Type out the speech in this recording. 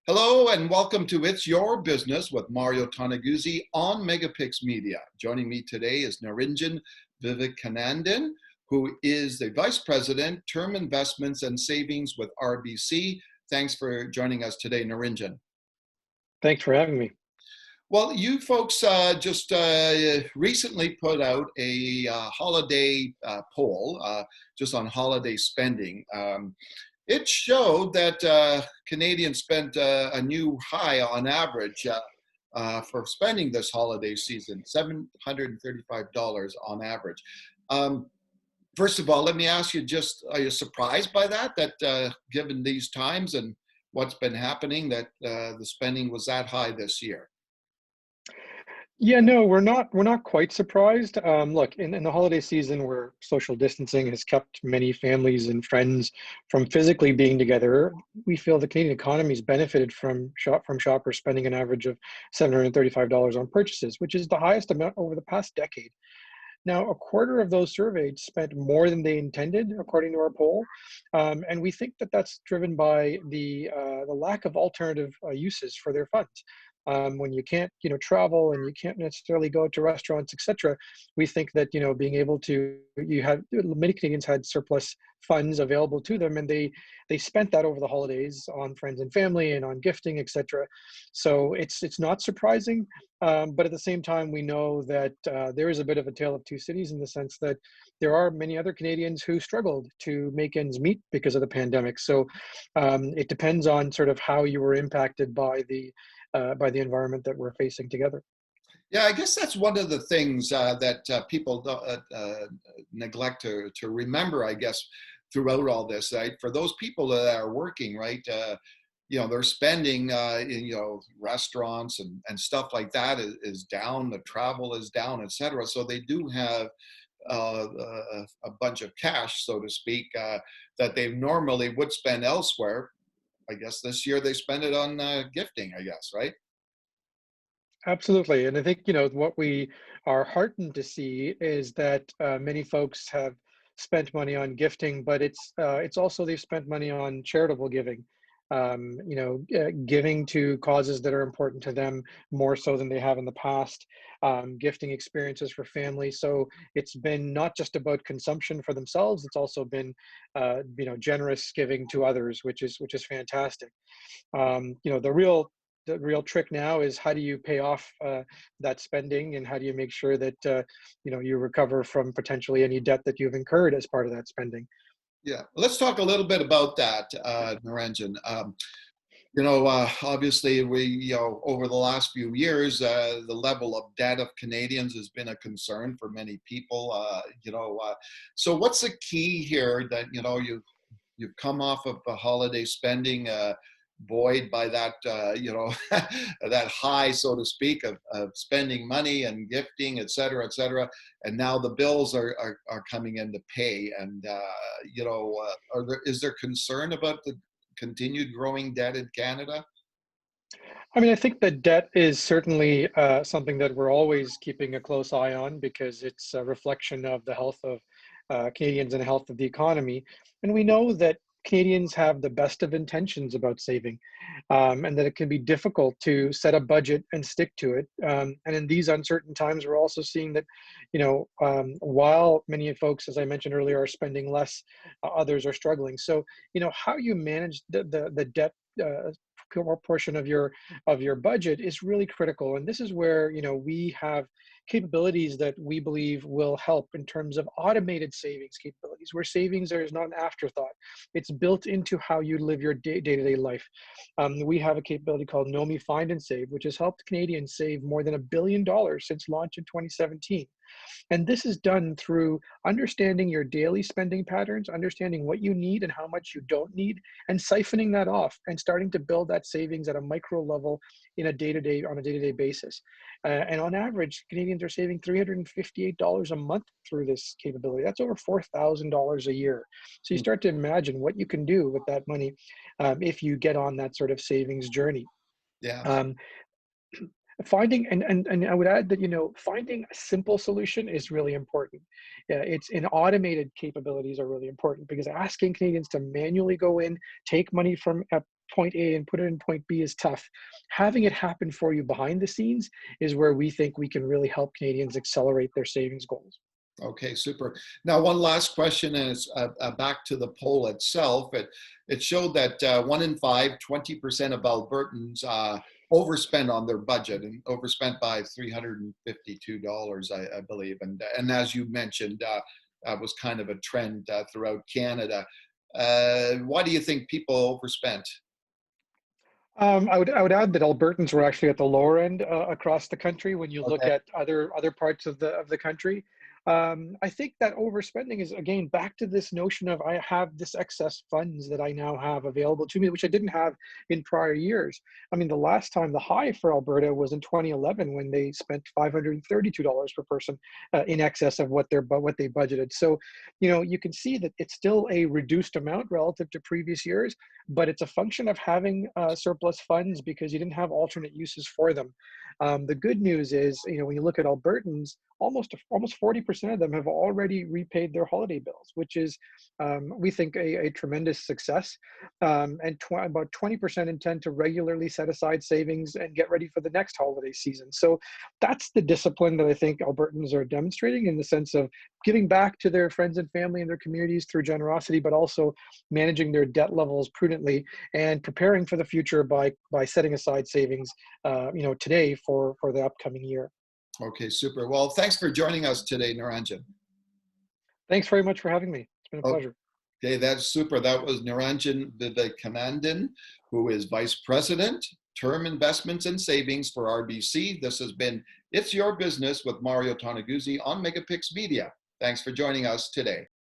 Hello and welcome to It's Your Business with Mario Toneguzzi on Megapix Media. Joining me today is Niranjan Vivekanandan, who is the Vice President, Term Investments and Savings with RBC. Thanks for joining us today, Niranjan. Thanks for having me. Well, you folks just recently put out a holiday poll just on holiday spending. It showed that Canadians spent a new high on average for spending this holiday season, $735 on average. First of all, let me ask you, are you surprised by that given these times and what's been happening, that the spending was that high this year? Yeah, no, we're not quite surprised. Look, in the holiday season where social distancing has kept many families and friends from physically being together, we feel the Canadian economy has benefited from shoppers spending an average of $735 on purchases, which is the highest amount over the past decade. Now, a quarter of those surveyed spent more than they intended, according to our poll, and we think that that's driven by the lack of alternative uses for their funds. When you can't, travel and you can't necessarily go to restaurants, etc., we think that being able to, many Canadians had surplus funds available to them, and they spent that over the holidays on friends and family and on gifting, etc. So it's not surprising, but at the same time, we know that there is a bit of a tale of two cities in the sense that there are many other Canadians who struggled to make ends meet because of the pandemic. So it depends on sort of how you were impacted by the environment that we're facing together. Yeah, I guess that's one of the things that people neglect to remember, I guess, throughout all this, right? For those people that are working, right, they're spending in, restaurants and stuff like that is down, the travel is down, et cetera. So they do have a bunch of cash, so to speak, that they normally would spend elsewhere. I guess this year they spend it on gifting, I guess, right? Absolutely. And I think, what we are heartened to see is that many folks have spent money on gifting, but it's also they've spent money on charitable giving, giving to causes that are important to them more so than they have in the past, gifting experiences for family. So it's been not just about consumption for themselves, it's also been, generous giving to others, which is fantastic. The real trick now is how do you pay off that spending, and how do you make sure that you recover from potentially any debt that you've incurred as part of that spending. Yeah, let's talk a little bit about that, Niranjan. Obviously, over the last few years, the level of debt of Canadians has been a concern for many people. So what's the key here that you've come off of the holiday spending, buoyed by that, that high, so to speak, of spending money and gifting, et cetera, and now the bills are coming in to pay, and is there concern about the continued growing debt in Canada? I mean, I think that debt is certainly something that we're always keeping a close eye on because it's a reflection of the health of Canadians and health of the economy. And we know that Canadians have the best of intentions about saving, and that it can be difficult to set a budget and stick to it. And in these uncertain times, we're also seeing that, while many folks, as I mentioned earlier, are spending less, others are struggling. So, how you manage the debt portion of your budget is really critical, and this is where we have capabilities that we believe will help in terms of automated savings capabilities, where savings is not an afterthought. It's built into how you live your day-to-day life. We have a capability called Know Me, Find and Save, which has helped Canadians save more than $1 billion since launch in 2017. And this is done through understanding your daily spending patterns, understanding what you need and how much you don't need, and siphoning that off and starting to build that savings at a micro level on a day-to-day basis. And on average, Canadians are saving $358 a month through this capability. That's over $4,000 a year. So you start to imagine what you can do with that money if you get on that sort of savings journey. Yeah. Um, Finding and I would add that finding a simple solution is really important. Yeah, it's in automated capabilities are really important because asking Canadians to manually go in, take money from point A and put it in point B is tough. Having it happen for you behind the scenes is where we think we can really help Canadians accelerate their savings goals. Okay, super. Now, one last question, and it's back to the poll itself. It showed that 1 in 5, 20% of Albertans overspend on their budget, and overspent by $352, I believe. And as you mentioned, that was kind of a trend throughout Canada. Why do you think people overspent? I would add that Albertans were actually at the lower end across the country when you look Okay. at other parts of the country. I think that overspending is again back to this notion of I have this excess funds that I now have available to me, which I didn't have in prior years. I mean, the last time the high for Alberta was in 2011 when they spent $532 per person in excess of what they budgeted. So, you can see that it's still a reduced amount relative to previous years, but it's a function of having surplus funds because you didn't have alternate uses for them. The good news is, when you look at Albertans, almost 40% of them have already repaid their holiday bills, which is, we think, a tremendous success. And about 20% intend to regularly set aside savings and get ready for the next holiday season. So that's the discipline that I think Albertans are demonstrating in the sense of giving back to their friends and family and their communities through generosity, but also managing their debt levels prudently and preparing for the future by setting aside savings, today for the upcoming year. Okay, super. Well, thanks for joining us today, Niranjan. Thanks very much for having me. It's been a pleasure. Okay, that's super. That was Niranjan Vivekanandan, who is Vice President, Term Investments and Savings for RBC. This has been It's Your Business with Mario Toneguzzi on Megapix Media. Thanks for joining us today.